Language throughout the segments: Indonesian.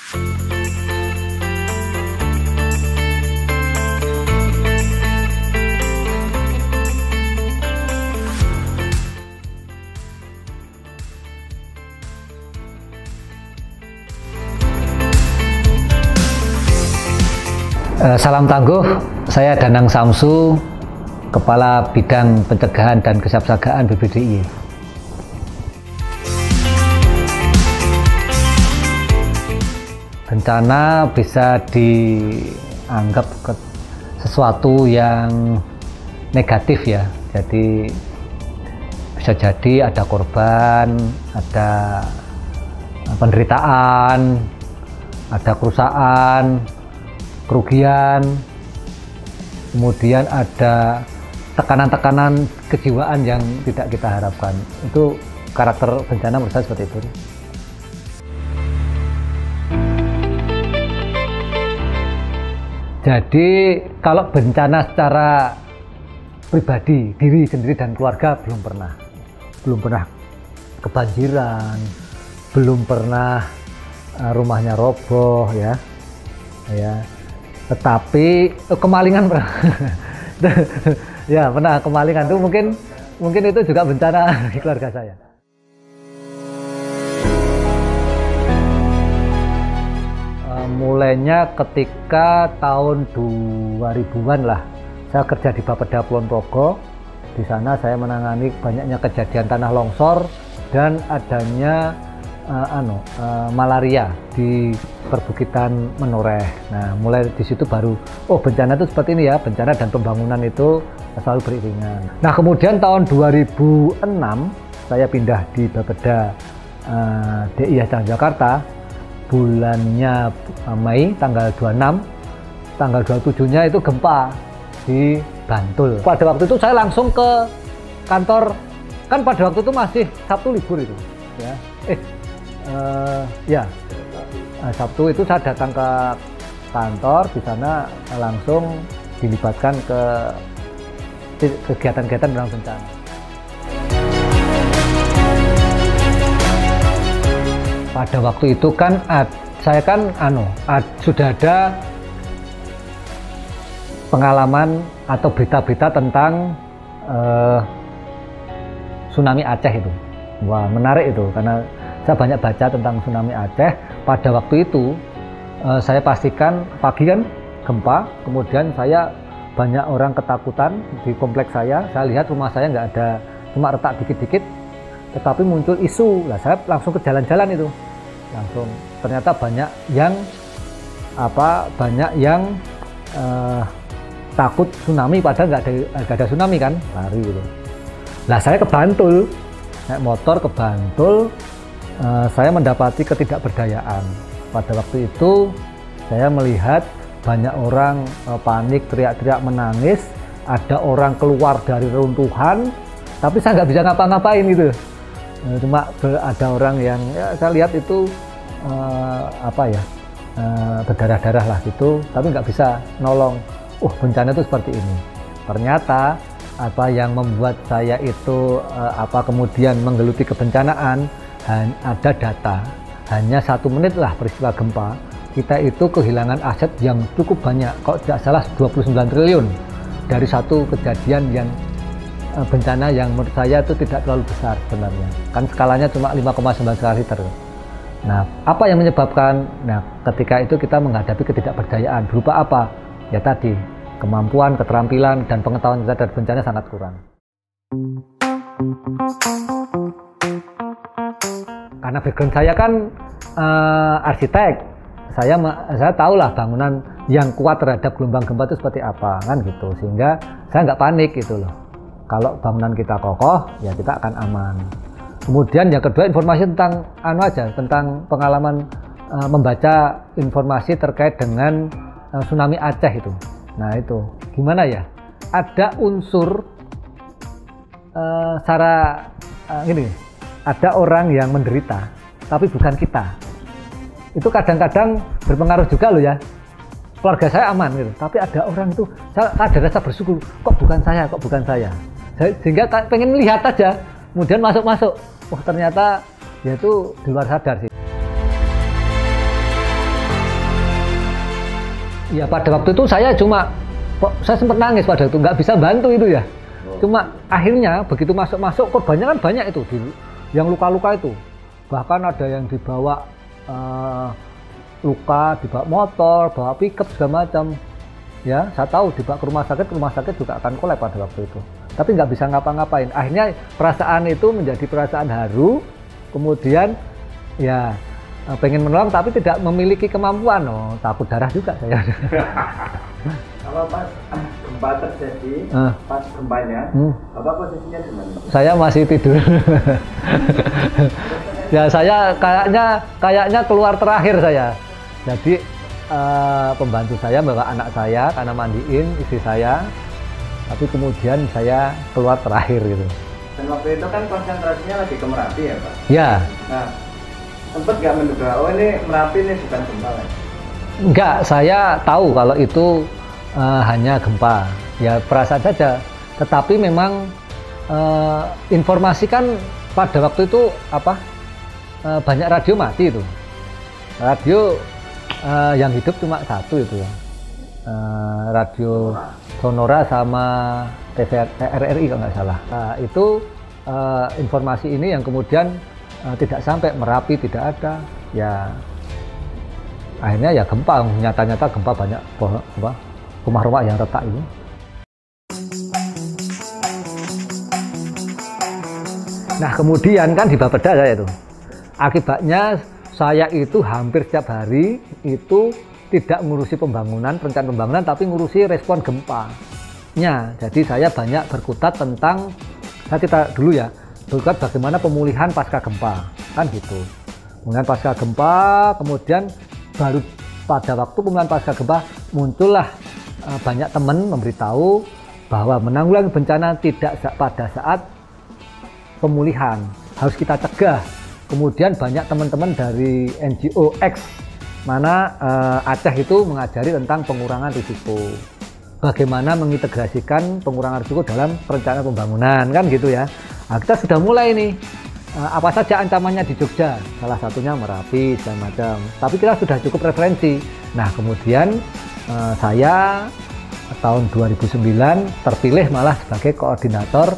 Salam tangguh, saya Danang Samsu, Kepala Bidang Pencegahan dan Kesiapsiagaan BPDIY. Bencana bisa dianggap sesuatu yang negatif ya, jadi bisa jadi ada korban, ada penderitaan, ada kerusakan, kerugian, kemudian ada tekanan-tekanan kejiwaan yang tidak kita harapkan. Itu karakter bencana menurut saya seperti itu. Jadi kalau bencana secara pribadi, diri sendiri dan keluarga belum pernah kebanjiran, belum pernah rumahnya roboh ya. Tetapi kemalingan pernah. Ya pernah kemalingan itu mungkin itu juga bencana di keluarga saya. Mulainya ketika tahun 2000-an lah, saya kerja di Bapeda Kulon Progo. Di sana saya menangani banyaknya kejadian tanah longsor dan adanya malaria di perbukitan Menoreh. Nah, mulai di situ baru, oh bencana itu seperti ini ya, bencana dan pembangunan itu selalu beriringan. Nah, kemudian tahun 2006 saya pindah di Bapeda DI Jakarta, bulannya Mei tanggal 26, tanggal 27-nya itu gempa di Bantul. Pada waktu itu saya langsung ke kantor, kan pada waktu itu masih Sabtu libur itu ya. Sabtu itu saya datang ke kantor, di sana langsung dilibatkan ke kegiatan-kegiatan penanggulangan bencana. Pada waktu itu kan saya kan sudah ada pengalaman atau berita-berita tentang tsunami Aceh itu. Wah, menarik itu karena saya banyak baca tentang tsunami Aceh. Pada waktu itu saya pastikan pagi kan gempa, kemudian saya banyak orang ketakutan di kompleks saya lihat rumah saya nggak ada, cuma retak dikit-dikit, tetapi muncul isu. Lah saya langsung ke jalan-jalan itu, langsung ternyata banyak yang takut tsunami, padahal nggak ada tsunami kan, lari gitu. Lah saya ke Bantul, naik motor ke Bantul. Saya mendapati ketidakberdayaan. Pada waktu itu saya melihat banyak orang panik, teriak-teriak, menangis. Ada orang keluar dari reruntuhan, tapi saya nggak bisa ngapa-ngapain gitu. Cuma ada orang yang ya, saya lihat itu berdarah-darah lah gitu, tapi nggak bisa nolong. Bencana itu seperti ini. Ternyata apa yang membuat saya itu kemudian menggeluti kebencanaan, ada data, hanya 1 menit lah peristiwa gempa, kita itu kehilangan aset yang cukup banyak, kalau tidak salah 29 triliun dari satu kejadian yang bencana yang menurut saya itu tidak terlalu besar sebenarnya, kan skalanya cuma 5,9 skala Richter. Nah, apa yang menyebabkan? Nah, ketika itu kita menghadapi ketidakberdayaan berupa apa? Ya tadi, kemampuan, keterampilan, dan pengetahuan kita dari bencana sangat kurang. Karena background saya kan arsitek, saya tahulah bangunan yang kuat terhadap gelombang gempa itu seperti apa kan gitu, sehingga saya nggak panik gitu loh. Kalau bangunan kita kokoh, ya kita akan aman. Kemudian yang kedua, informasi tentang tentang pengalaman membaca informasi terkait dengan tsunami Aceh itu. Nah itu gimana ya? Ada unsur ada orang yang menderita, tapi bukan kita. Itu kadang-kadang berpengaruh juga loh ya. Keluarga saya aman gitu, tapi ada orang itu, saya ada rasa bersyukur, kok bukan saya. Sehingga pengen lihat aja, kemudian masuk. Ternyata ya itu di luar sadar sih. Ya pada waktu itu saya sempat nangis pada itu, nggak bisa bantu itu ya. Cuma akhirnya begitu masuk korbannya kan banyak itu, yang luka-luka itu. Bahkan ada yang dibawa luka, dibawa motor, bawa pickup segala macam. Ya, saya tahu dibawa ke rumah sakit juga akan kolap pada waktu itu. Tapi nggak bisa ngapa-ngapain. Akhirnya perasaan itu menjadi perasaan haru, kemudian ya pengen menolong tapi tidak memiliki kemampuan. Takut darah juga saya. Kalau pas gempa terjadi, pas gempanya, apa posisinya di mana? Saya masih tidur. Ya saya kayaknya keluar terakhir saya. Jadi pembantu saya bawa anak saya karena mandiin istri saya. Tapi kemudian saya keluar terakhir gitu. Dan waktu itu kan konsentrasinya lagi ke Merapi ya Pak? Ya. Nah, sempat nggak menduga, oh ini Merapi ini bukan gempa ya? Enggak, saya tahu kalau itu hanya gempa, ya perasaan saja. Tetapi memang informasi kan pada waktu itu banyak radio mati itu. Radio yang hidup cuma satu itu ya, radio Sonora sama RRI kalau nggak salah. Itu informasi ini yang kemudian tidak sampai Merapi, tidak ada. Ya akhirnya ya gempa, nyata-nyata gempa banyak rumah-rumah yang retak itu. Nah kemudian kan di Bapeda saya itu, akibatnya saya itu hampir setiap hari itu tidak ngurusi perencanaan pembangunan, tapi ngurusi respon gempanya. Jadi saya banyak berkutat tentang, saya cerita dulu ya, berkutat bagaimana pemulihan pasca gempa, kan gitu. Pemulihan pasca gempa, kemudian baru pada waktu pemulihan pasca gempa muncullah banyak teman memberitahu bahwa menanggulangi bencana tidak pada saat pemulihan, harus kita cegah. Kemudian banyak teman-teman dari NGO X mana Aceh itu mengajari tentang pengurangan risiko, bagaimana mengintegrasikan pengurangan risiko dalam perencanaan pembangunan, kan gitu ya. Nah, kita sudah mulai nih, apa saja ancamannya di Jogja, salah satunya Merapi segala macam, tapi kita sudah cukup referensi. Nah kemudian saya tahun 2009 terpilih malah sebagai koordinator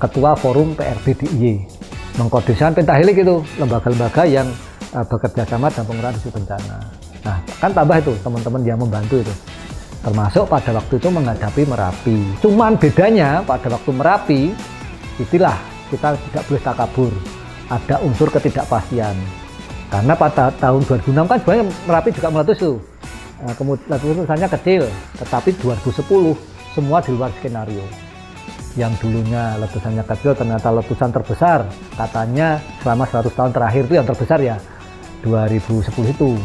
ketua forum PRB DIY, mengkoordinasikan pentahelik itu, lembaga-lembaga yang bekerja sama dalam pengurangan risiko bencana. Nah kan tambah itu teman-teman yang membantu itu, termasuk pada waktu itu menghadapi Merapi. Cuman bedanya pada waktu Merapi itulah kita tidak boleh takabur, ada unsur ketidakpastian. Karena pada tahun 2006 kan sebenarnya Merapi juga meletus tuh. Kemudian letusannya kecil, tetapi 2010 semua di luar skenario. Yang dulunya letusannya kecil ternyata letusan terbesar, katanya selama 100 tahun terakhir itu yang terbesar ya 2010 itu.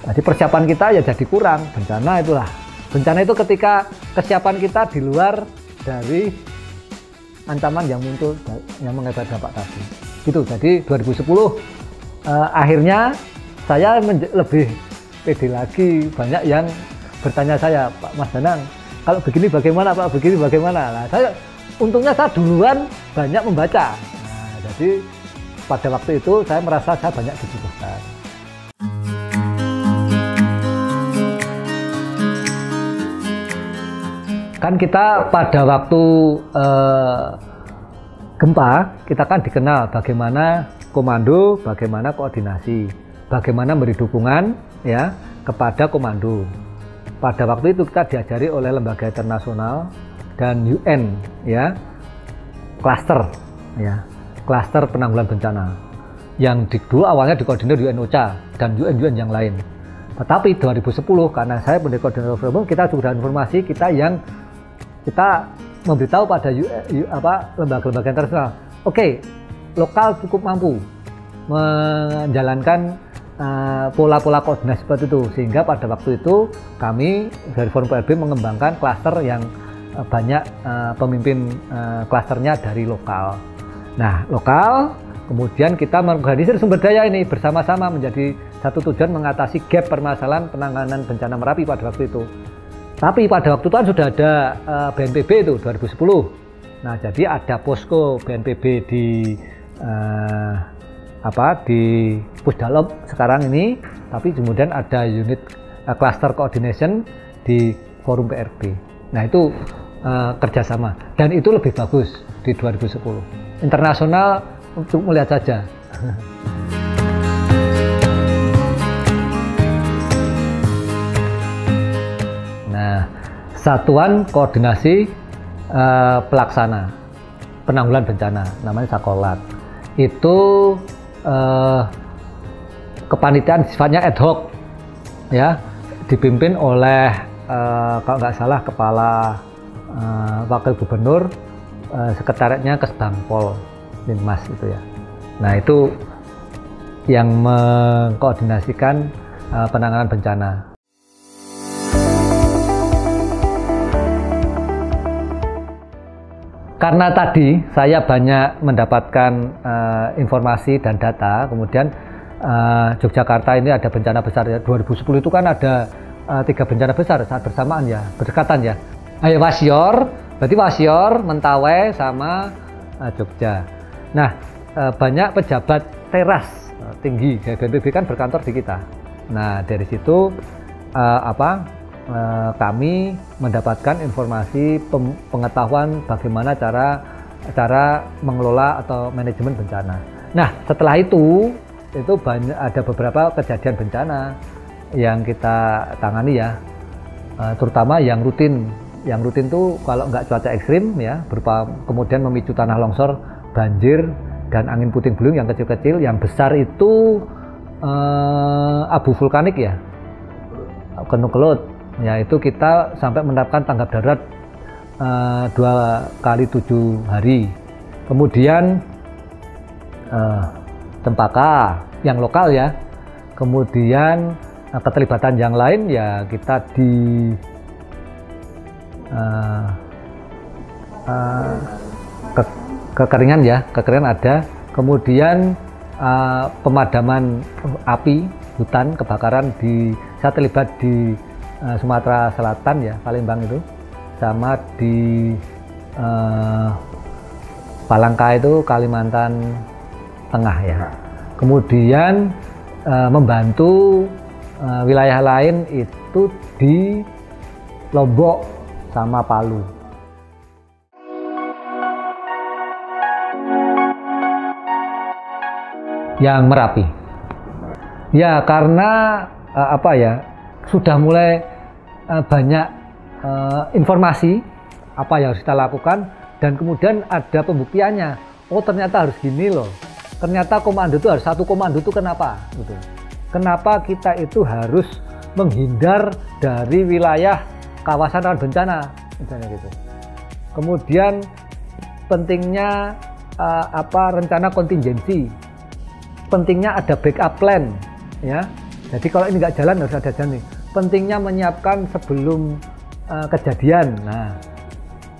Jadi persiapan kita ya jadi kurang. Bencana itulah, bencana itu ketika kesiapan kita di luar dari ancaman yang muncul yang mengakibatkan dampak tadi gitu. Jadi 2010 akhirnya saya lebih pede lagi. Banyak yang bertanya saya, Pak Mas Danang, kalau begini bagaimana Pak, begini bagaimana. Nah, untungnya saya duluan banyak membaca. Nah, jadi pada waktu itu saya merasa saya banyak dibutuhkan. Kan kita pada waktu gempa, kita kan dikenal bagaimana komando, bagaimana koordinasi, bagaimana beri dukungan ya kepada komando. Pada waktu itu kita diajari oleh lembaga internasional dan UN ya, klaster ya, klaster penanggulangan bencana yang dulu awalnya dikoordinir UN OCHA dan UN yang lain. Tetapi 2010 karena saya menjadi koordinator forum, kita sudah informasi kita memberitahu pada lembaga-lembaga internasional, oke, lokal cukup mampu menjalankan pola-pola koordinasi seperti itu, sehingga pada waktu itu kami dari Forum PRB mengembangkan klaster yang banyak pemimpin klasternya dari lokal. Nah, lokal, kemudian kita mengorganisir sumber daya ini bersama-sama menjadi satu tujuan mengatasi gap permasalahan penanganan bencana Merapi pada waktu itu. Tapi pada waktu itu kan sudah ada BNPB itu 2010. Nah, jadi ada posko BNPB di di Pusdalop sekarang ini, tapi kemudian ada unit cluster coordination di forum PRB. Nah itu kerjasama, dan itu lebih bagus di 2010. Internasional untuk melihat saja. Nah, Satuan Koordinasi Pelaksana Penanggulangan Bencana, namanya Sakolat. Itu kepanitiaan sifatnya ad hoc, ya, dipimpin oleh kalau nggak salah kepala wakil gubernur, sekretariatnya Kesbangpol, Linmas itu ya. Nah itu yang mengkoordinasikan penanganan bencana. Karena tadi saya banyak mendapatkan informasi dan data, kemudian Yogyakarta ini ada bencana besar ya. 2010 itu kan ada 3 bencana besar saat bersamaan ya, berdekatan ya. Ayo Wasior, berarti Wasior, Mentawai sama Jogja. Nah, banyak pejabat teras tinggi BNPB kan berkantor di kita. Nah, dari situ kami mendapatkan informasi pengetahuan bagaimana cara mengelola atau manajemen bencana. Nah, setelah itu ada beberapa kejadian bencana yang kita tangani ya, terutama yang rutin. Yang rutin tuh kalau nggak cuaca ekstrim ya, berupa kemudian memicu tanah longsor, banjir, dan angin puting beliung yang kecil-kecil. Yang besar itu abu vulkanik ya, Gunung Kelut. Ya itu kita sampai menerapkan tanggap darurat 2 kali 7 hari. Kemudian Cempaka yang lokal ya. Kemudian keterlibatan yang lain ya kita di kekeringan ya, kekeringan ada. Kemudian pemadaman api hutan, kebakaran saya terlibat di Sumatera Selatan ya, Palembang itu, sama di Palangka itu Kalimantan Tengah ya. Kemudian membantu wilayah lain itu di Lombok sama Palu. Yang Merapi. Ya karena sudah mulai banyak informasi apa yang harus kita lakukan, dan kemudian ada pembuktiannya. Oh ternyata harus gini loh. Ternyata komando itu harus satu komando itu kenapa? Gitu. Kenapa kita itu harus menghindar dari wilayah kawasan rawan bencana, misalnya gitu. Kemudian pentingnya rencana kontingensi, pentingnya ada backup plan, ya. Jadi kalau ini nggak jalan harus ada jalan nih. Pentingnya menyiapkan sebelum kejadian. Nah,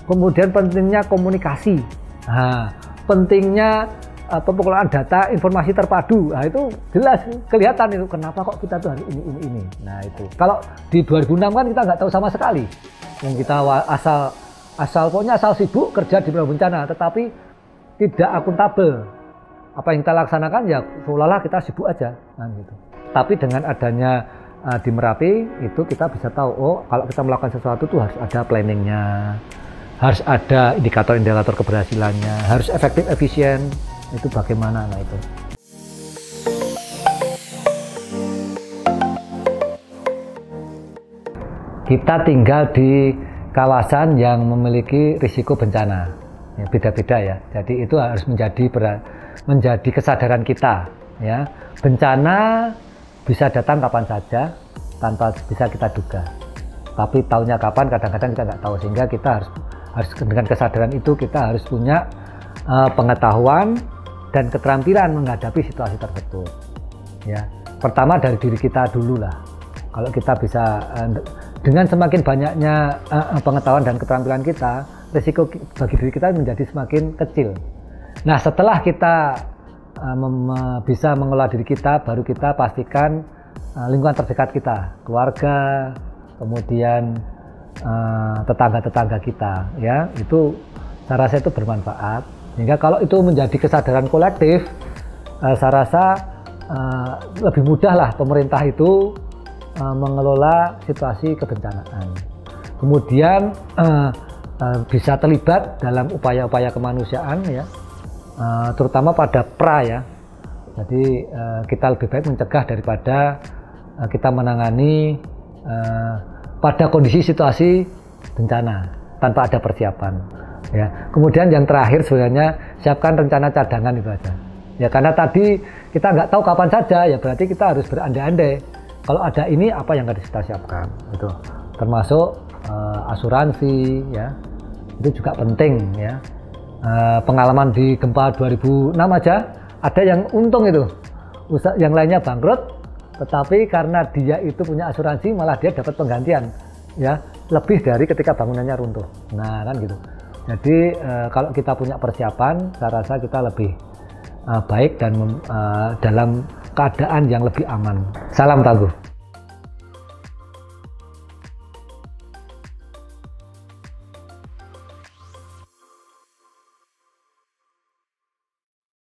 kemudian pentingnya komunikasi. Nah, pentingnya pengelolaan data informasi terpadu. Nah, itu jelas kelihatan itu kenapa kok kita tuh harus ini. Nah, itu. Kalau di 2006 kan kita nggak tahu sama sekali. Yang kita pokoknya asal sibuk kerja di penanggulangan bencana, tetapi tidak akuntabel. Apa yang kita laksanakan ya seolah-olah kita sibuk aja, nah, gitu. Tapi dengan adanya di Merapi itu kita bisa tahu, oh kalau kita melakukan sesuatu tuh harus ada planningnya, harus ada indikator-indikator keberhasilannya, harus efektif, efisien. Itu bagaimana, nah itu. Kita tinggal di kawasan yang memiliki risiko bencana, ya, beda-beda ya. Jadi itu harus menjadi kesadaran kita, ya. Bencana bisa datang kapan saja tanpa bisa kita duga. Tapi tahunya kapan kadang-kadang kita nggak tahu, sehingga kita harus dengan kesadaran itu kita harus punya pengetahuan dan keterampilan menghadapi situasi tersebut. Ya, pertama dari diri kita dulu lah. Kalau kita bisa dengan semakin banyaknya pengetahuan dan keterampilan kita, risiko bagi diri kita menjadi semakin kecil. Nah, setelah kita bisa mengelola diri kita, baru kita pastikan lingkungan terdekat kita, keluarga, kemudian tetangga-tetangga kita, ya itu saya rasa itu bermanfaat. Sehingga kalau itu menjadi kesadaran kolektif, saya rasa lebih mudah lah pemerintah itu mengelola situasi kebencanaan. Kemudian bisa terlibat dalam upaya-upaya kemanusiaan ya, terutama pada pra ya. Jadi kita lebih baik mencegah daripada kita menangani pada kondisi situasi bencana tanpa ada persiapan ya. Kemudian yang terakhir sebenarnya siapkan rencana cadangan itu aja ya, karena tadi kita nggak tahu kapan saja ya, berarti kita harus berandai-andai kalau ada ini apa yang harus kita siapkan itu, termasuk asuransi ya, itu juga penting ya. Pengalaman di gempa 2006 aja ada yang untung itu, yang lainnya bangkrut, tetapi karena dia itu punya asuransi malah dia dapat penggantian ya, lebih dari ketika bangunannya runtuh. Nah kan gitu. Jadi kalau kita punya persiapan, saya rasa kita lebih baik dan dalam keadaan yang lebih aman. Salam tangguh.